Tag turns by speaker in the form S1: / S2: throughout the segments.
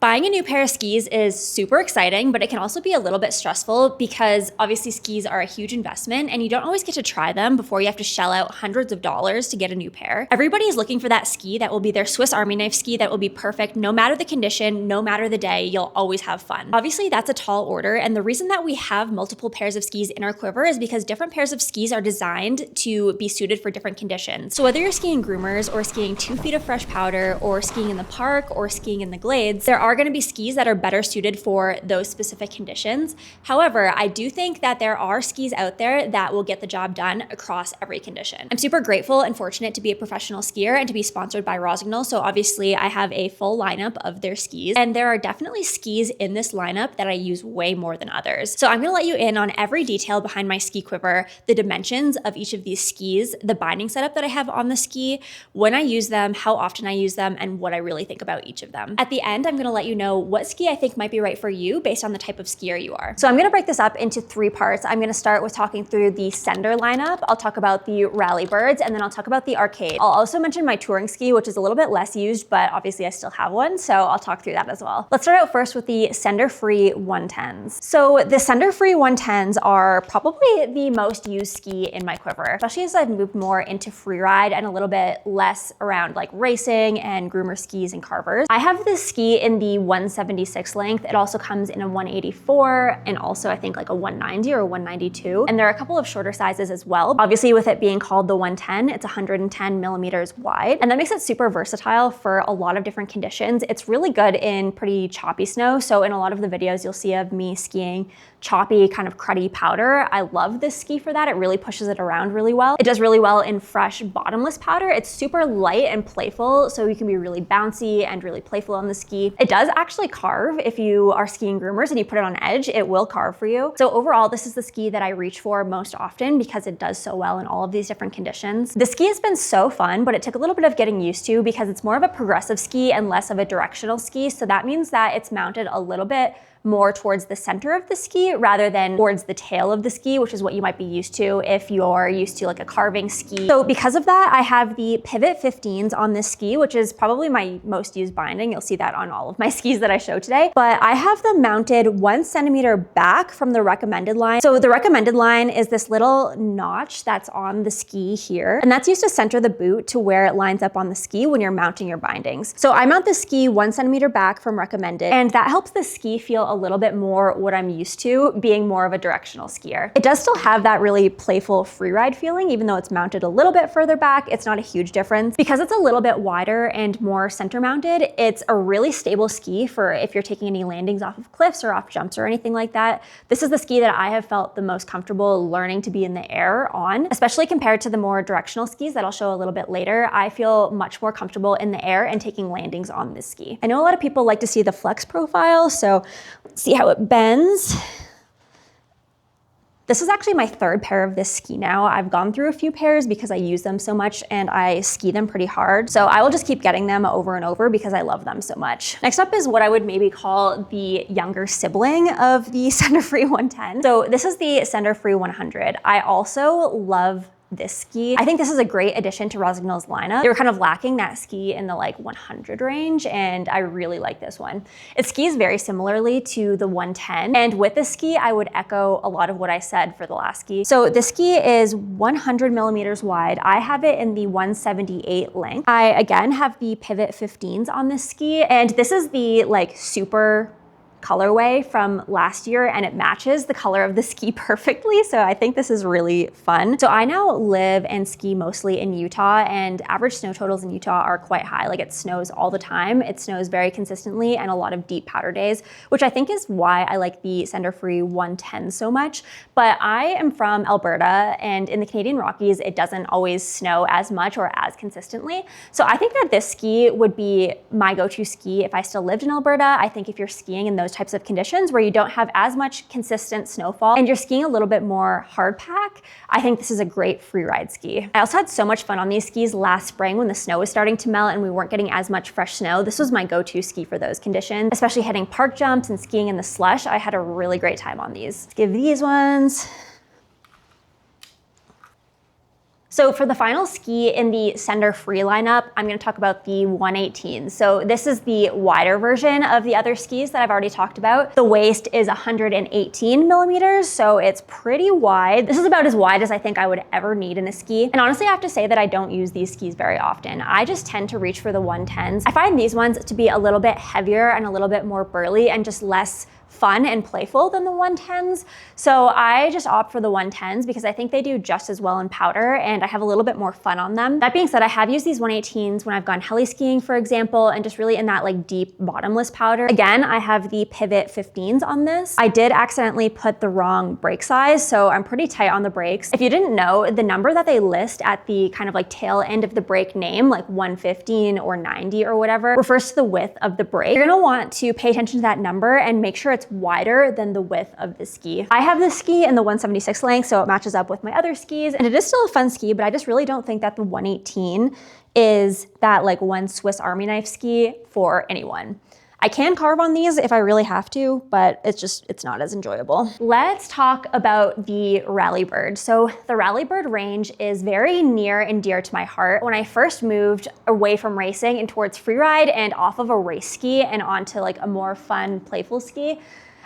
S1: Buying a new pair of skis is super exciting, but it can also be a little bit stressful because obviously skis are a huge investment and you don't always get to try them before you have to shell out hundreds of dollars to get a new pair. Everybody is looking for that ski that will be their Swiss Army knife ski that will be perfect no matter the condition, no matter the day, you'll always have fun. Obviously that's a tall order, and the reason that we have multiple pairs of skis in our quiver is because different pairs of skis are designed to be suited for different conditions. So whether you're skiing groomers or skiing 2 feet of fresh powder or skiing in the park or skiing in the glades, there are going to be skis that are better suited for those specific conditions. However, I do think that there are skis out there that will get the job done across every condition. I'm super grateful and fortunate to be a professional skier and to be sponsored by Rossignol. So obviously I have a full lineup of their skis, and there are definitely skis in this lineup that I use way more than others. So I'm going to let you in on every detail behind my ski quiver, the dimensions of each of these skis, the binding setup that I have on the ski, when I use them, how often I use them, and what I really think about each of them. At the end, I'm going to let you know what ski I think might be right for you based on the type of skier you are. So I'm gonna break this up into 3 parts. I'm gonna start with talking through the Sender lineup. I'll talk about the Rallybirds, and then I'll talk about the Arcade. I'll also mention my touring ski, which is a little bit less used, but obviously I still have one, so I'll talk through that as well. Let's start out first with the Sender Free 110s. So the Sender Free 110s are probably the most used ski in my quiver, especially as I've moved more into freeride and a little bit less around like racing and groomer skis and carvers. I have this ski in the 176 length. It also comes in a 184 and also I think like a 190 or a 192. And there are a couple of shorter sizes as well. Obviously with it being called the 110, it's 110 millimeters wide. And that makes it super versatile for a lot of different conditions. It's really good in pretty choppy snow. So in a lot of the videos you'll see of me skiing choppy, kind of cruddy powder. I love this ski for that. It really pushes it around really well. It does really well in fresh bottomless powder. It's super light and playful, so you can be really bouncy and really playful on the ski. It does actually carve. If you are skiing groomers and you put it on edge, it will carve for you. So overall, this is the ski that I reach for most often because it does so well in all of these different conditions. The ski has been so fun, but it took a little bit of getting used to because it's more of a progressive ski and less of a directional ski. So that means that it's mounted a little bit more towards the center of the ski rather than towards the tail of the ski, which is what you might be used to if you're used to like a carving ski. So because of that, I have the Pivot 15s on this ski, which is probably my most used binding. You'll see that on all of my skis that I show today, but I have them mounted 1 centimeter back from the recommended line. So the recommended line is this little notch that's on the ski here, and that's used to center the boot to where it lines up on the ski when you're mounting your bindings. So I mount the ski 1 centimeter back from recommended, and that helps the ski feel a little bit more what I'm used to, being more of a directional skier. It does still have that really playful freeride feeling, even though it's mounted a little bit further back. It's not a huge difference. Because it's a little bit wider and more center mounted, it's a really stable ski for if you're taking any landings off of cliffs or off jumps or anything like that. This is the ski that I have felt the most comfortable learning to be in the air on, especially compared to the more directional skis that I'll show a little bit later. I feel much more comfortable in the air and taking landings on this ski. I know a lot of people like to see the flex profile, so let's see how it bends. This is actually my 3rd pair of this ski now. I've gone through a few pairs because I use them so much and I ski them pretty hard. So I will just keep getting them over and over because I love them so much. Next up is what I would maybe call the younger sibling of the Sender Free 110. So this is the Sender Free 100. I also love this ski. I think this is a great addition to Rossignol's lineup. They were kind of lacking that ski in the like 100 range, and I really like this one. It skis very similarly to the 110, and with this ski, I would echo a lot of what I said for the last ski. So this ski is 100 millimeters wide. I have it in the 178 length. I again have the Pivot 15s on this ski, and this is the like super colorway from last year, and it matches the color of the ski perfectly. So I think this is really fun. So I now live and ski mostly in Utah, and average snow totals in Utah are quite high. Like it snows all the time. It snows very consistently and a lot of deep powder days, which I think is why I like the Sender Free 110 so much. But I am from Alberta, and in the Canadian Rockies, it doesn't always snow as much or as consistently. So I think that this ski would be my go-to ski if I still lived in Alberta. I think if you're skiing in those types of conditions where you don't have as much consistent snowfall and you're skiing a little bit more hard pack, I think this is a great freeride ski. I also had so much fun on these skis last spring when the snow was starting to melt and we weren't getting as much fresh snow. This was my go-to ski for those conditions, especially hitting park jumps and skiing in the slush. I had a really great time on these. Let's give these ones So for the final ski in the Sender Free lineup, I'm going to talk about the 118. So this is the wider version of the other skis that I've already talked about. The waist is 118 millimeters, so it's pretty wide. This is about as wide as I think I would ever need in a ski. And honestly, I have to say that I don't use these skis very often. I just tend to reach for the 110s. I find these ones to be a little bit heavier and a little bit more burly and just less fun and playful than the 110s. So I just opt for the 110s because I think they do just as well in powder and I have a little bit more fun on them. That being said, I have used these 118s when I've gone heli skiing, for example, and just really in that like deep bottomless powder. Again, I have the Pivot 15s on this. I did accidentally put the wrong brake size, so I'm pretty tight on the brakes. If you didn't know, the number that they list at the kind of like tail end of the brake name, like 115 or 90 or whatever, refers to the width of the brake. You're gonna want to pay attention to that number and make sure it's wider than the width of the ski. I have this ski in the 176 length, so it matches up with my other skis, and it is still a fun ski, but I just really don't think that the 118 is that like one Swiss Army knife ski for anyone. I can carve on these if I really have to, but it's not as enjoyable. Let's talk about the Rallybird. So the Rallybird range is very near and dear to my heart. When I first moved away from racing and towards freeride and off of a race ski and onto like a more fun, playful ski,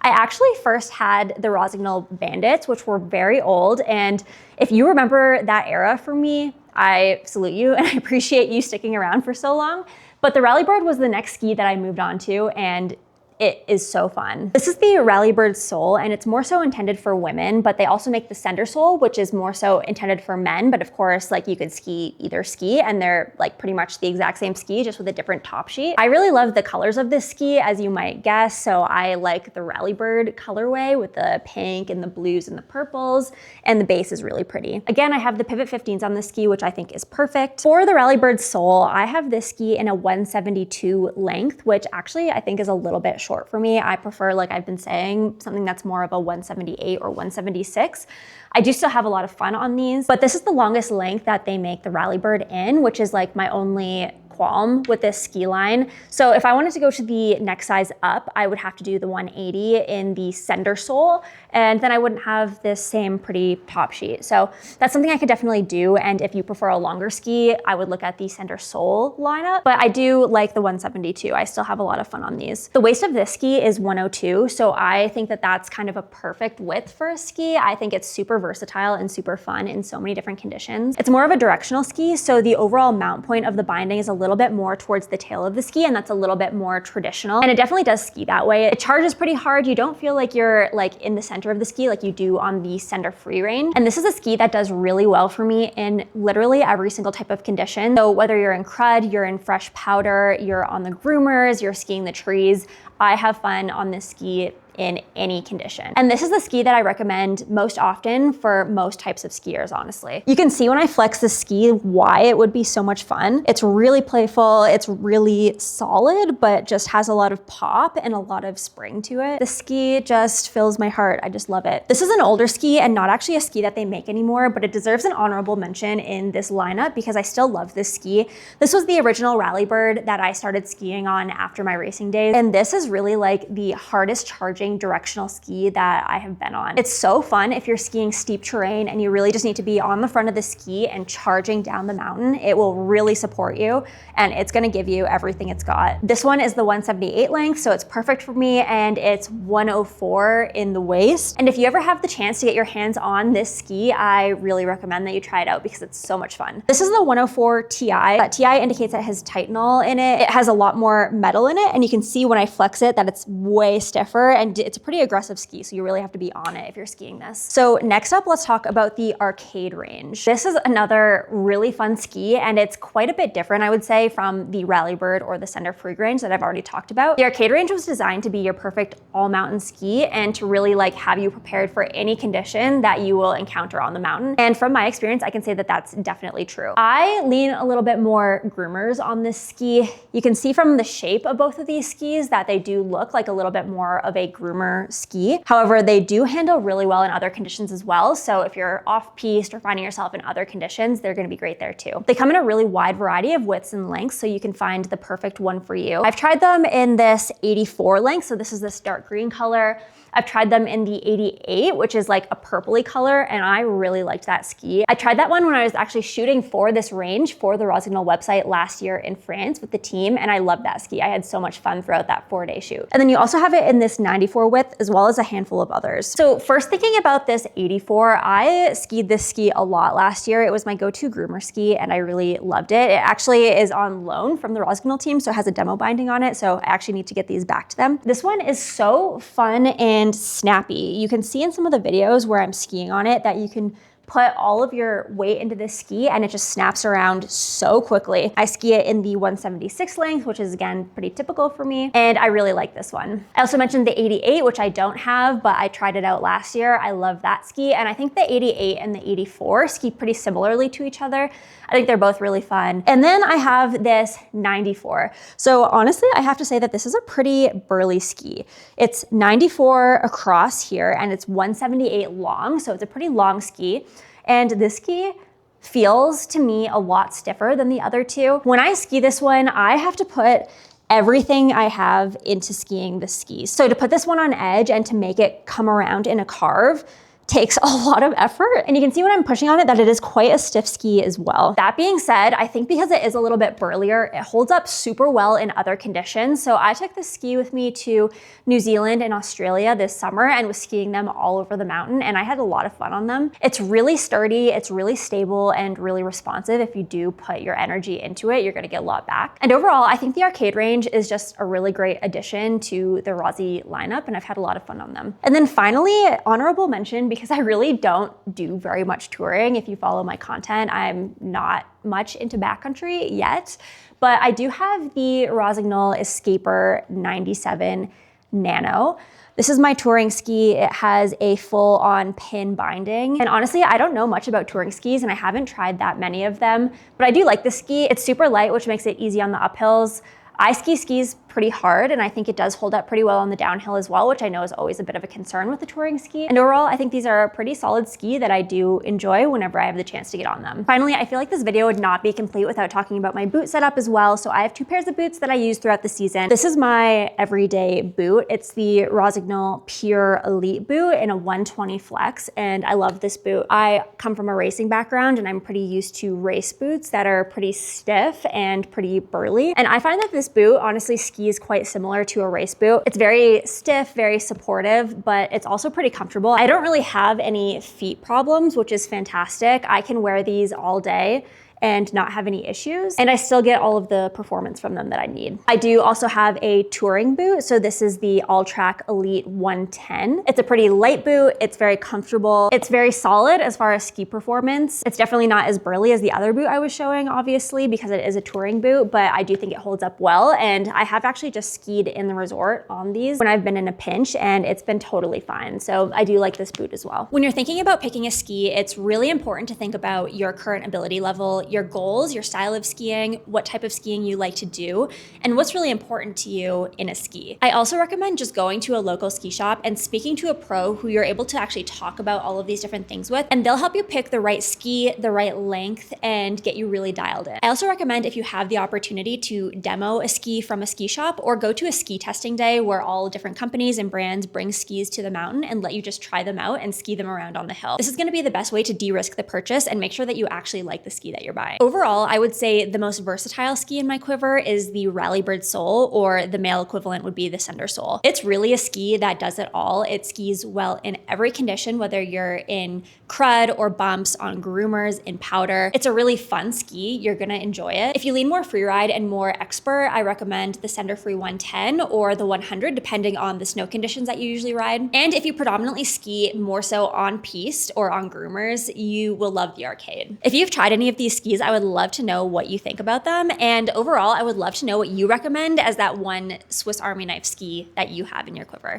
S1: I actually first had the Rossignol Bandits, which were very old. And if you remember that era for me, I salute you and I appreciate you sticking around for so long. But the Rallybird was the next ski that I moved on to, and it is so fun. This is the Rallybird Soul, and it's more so intended for women, but they also make the Sender Soul, which is more so intended for men. But of course, like you could ski either ski, and they're like pretty much the exact same ski, just with a different top sheet. I really love the colors of this ski, as you might guess. So I like the Rallybird colorway with the pink and the blues and the purples, and the base is really pretty. Again, I have the Pivot 15s on this ski, which I think is perfect. For the Rallybird Soul, I have this ski in a 172 length, which actually I think is a little bit short for me. I prefer, like I've been saying, something that's more of a 178 or 176. I do still have a lot of fun on these, but this is the longest length that they make the Rallybird in, which is like my only qualm with this ski line. So if I wanted to go to the next size up, I would have to do the 180 in the Sender Soul, and then I wouldn't have this same pretty top sheet. So that's something I could definitely do. And if you prefer a longer ski, I would look at the Sender Soul lineup, but I do like the 172. I still have a lot of fun on these. The waist of this ski is 102. So I think that that's kind of a perfect width for a ski. I think it's super versatile and super fun in so many different conditions. It's more of a directional ski. So the overall mount point of the binding is a little bit more towards the tail of the ski, and that's a little bit more traditional. And it definitely does ski that way. It charges pretty hard. You don't feel like you're like in the center of the ski like you do on the Sender Free range. And this is a ski that does really well for me in literally every single type of condition. So whether you're in crud, you're in fresh powder, you're on the groomers, you're skiing the trees, I have fun on this ski in any condition. And this is the ski that I recommend most often for most types of skiers, honestly. You can see when I flex the ski why it would be so much fun. It's really playful, it's really solid, but just has a lot of pop and a lot of spring to it. The ski just fills my heart. I just love it. This is an older ski and not actually a ski that they make anymore, but it deserves an honorable mention in this lineup because I still love this ski. This was the original Rallybird that I started skiing on after my racing days. And this is really like the hardest charging directional ski that I have been on. It's so fun if you're skiing steep terrain and you really just need to be on the front of the ski and charging down the mountain. It will really support you and it's gonna give you everything it's got. This one is the 178 length, so it's perfect for me, and it's 104 in the waist. And if you ever have the chance to get your hands on this ski, I really recommend that you try it out because it's so much fun. This is the 104 TI. That TI indicates that it has Titanol in it. It has a lot more metal in it, and you can see when I flex it that it's way stiffer, and it's a pretty aggressive ski, so you really have to be on it if you're skiing this. So next up, let's talk about the arcade range. This is another really fun ski, and it's quite a bit different, I would say, from the Rallybird or the Sender Free range that I've already talked about. The arcade range was designed to be your perfect all-mountain ski and to really like have you prepared for any condition that you will encounter on the mountain. And from my experience, I can say that that's definitely true. I lean a little bit more groomers on this ski. You can see from the shape of both of these skis that they do look like a little bit more of a groomer ski. However, they do handle really well in other conditions as well. So if you're off-piste or finding yourself in other conditions, they're gonna be great there too. They come in a really wide variety of widths and lengths, so you can find the perfect one for you. I've tried them in this 84 length, so this is this dark green color. I've tried them in the 88, which is like a purpley color, and I really liked that ski. I tried that one when I was actually shooting for this range for the Rossignol website last year in France with the team, and I loved that ski. I had so much fun throughout that 4-day shoot. And then you also have it in this 94 width, as well as a handful of others. So first thinking about this 84, I skied this ski a lot last year. It was my go-to groomer ski, and I really loved it. It actually is on loan from the Rossignol team, so it has a demo binding on it, so I actually need to get these back to them. This one is so fun and snappy. You can see in some of the videos where I'm skiing on it that you can put all of your weight into this ski and it just snaps around so quickly. I ski it in the 176 length, which is again pretty typical for me, and I really like this one. I also mentioned the 88, which I don't have, but I tried it out last year. I love that ski, and I think the 88 and the 84 ski pretty similarly to each other. I think they're both really fun. And then I have this 94. So honestly, I have to say that this is a pretty burly ski. It's 94 across here and it's 178 long, so it's a pretty long ski. And this ski feels to me a lot stiffer than the other two. When I ski this one, I have to put everything I have into skiing the ski. So to put this one on edge and to make it come around in a carve takes a lot of effort. And you can see when I'm pushing on it that it is quite a stiff ski as well. That being said, I think because it is a little bit burlier, it holds up super well in other conditions. So I took the ski with me to New Zealand and Australia this summer and was skiing them all over the mountain, and I had a lot of fun on them. It's really sturdy, it's really stable, and really responsive. If you do put your energy into it, you're gonna get a lot back. And overall, I think the arcade range is just a really great addition to the Rossi lineup, and I've had a lot of fun on them. And then finally, honorable mention, because I really don't do very much touring. If you follow my content, I'm not much into backcountry yet, but I do have the Rossignol Escaper 97 Nano. This is my touring ski. It has a full-on pin binding. And honestly, I don't know much about touring skis and I haven't tried that many of them, but I do like this ski. It's super light, which makes it easy on the uphills. I ski skis pretty hard, and I think it does hold up pretty well on the downhill as well, which I know is always a bit of a concern with the touring ski. And overall, I think these are a pretty solid ski that I do enjoy whenever I have the chance to get on them. Finally, I feel like this video would not be complete without talking about my boot setup as well. So I have 2 pairs of boots that I use throughout the season. This is my everyday boot. It's the Rossignol Pure Elite boot in a 120 flex, and I love this boot. I come from a racing background and I'm pretty used to race boots that are pretty stiff and pretty burly. And I find that this boot honestly skis quite similar to a race boot. It's very stiff, very supportive, but it's also pretty comfortable. I don't really have any feet problems, which is fantastic. I can wear these all day and not have any issues, and I still get all of the performance from them that I need. I do also have a touring boot, so this is the All Track Elite 110. It's a pretty light boot, it's very comfortable, it's very solid as far as ski performance. It's definitely not as burly as the other boot I was showing, obviously, because it is a touring boot, but I do think it holds up well, and I have actually just skied in the resort on these when I've been in a pinch, and it's been totally fine, so I do like this boot as well. When you're thinking about picking a ski, it's really important to think about your current ability level, your goals, your style of skiing, what type of skiing you like to do, and what's really important to you in a ski. I also recommend just going to a local ski shop and speaking to a pro who you're able to actually talk about all of these different things with, and they'll help you pick the right ski, the right length, and get you really dialed in. I also recommend, if you have the opportunity, to demo a ski from a ski shop or go to a ski testing day where all different companies and brands bring skis to the mountain and let you just try them out and ski them around on the hill. This is gonna be the best way to de-risk the purchase and make sure that you actually like the ski that you're buying. Overall, I would say the most versatile ski in my quiver is the Rallybird Soul, or the male equivalent would be the Cinder Soul. It's really a ski that does it all. It skis well in every condition, whether you're in crud or bumps, on groomers, in powder. It's a really fun ski. You're gonna enjoy it. If you lean more freeride and more expert, I recommend the Cinder Free 110 or the 100, depending on the snow conditions that you usually ride. And if you predominantly ski more so on piste or on groomers, you will love the arcade. If you've tried any of these skis, I would love to know what you think about them. And overall, I would love to know what you recommend as that one Swiss Army knife ski that you have in your quiver.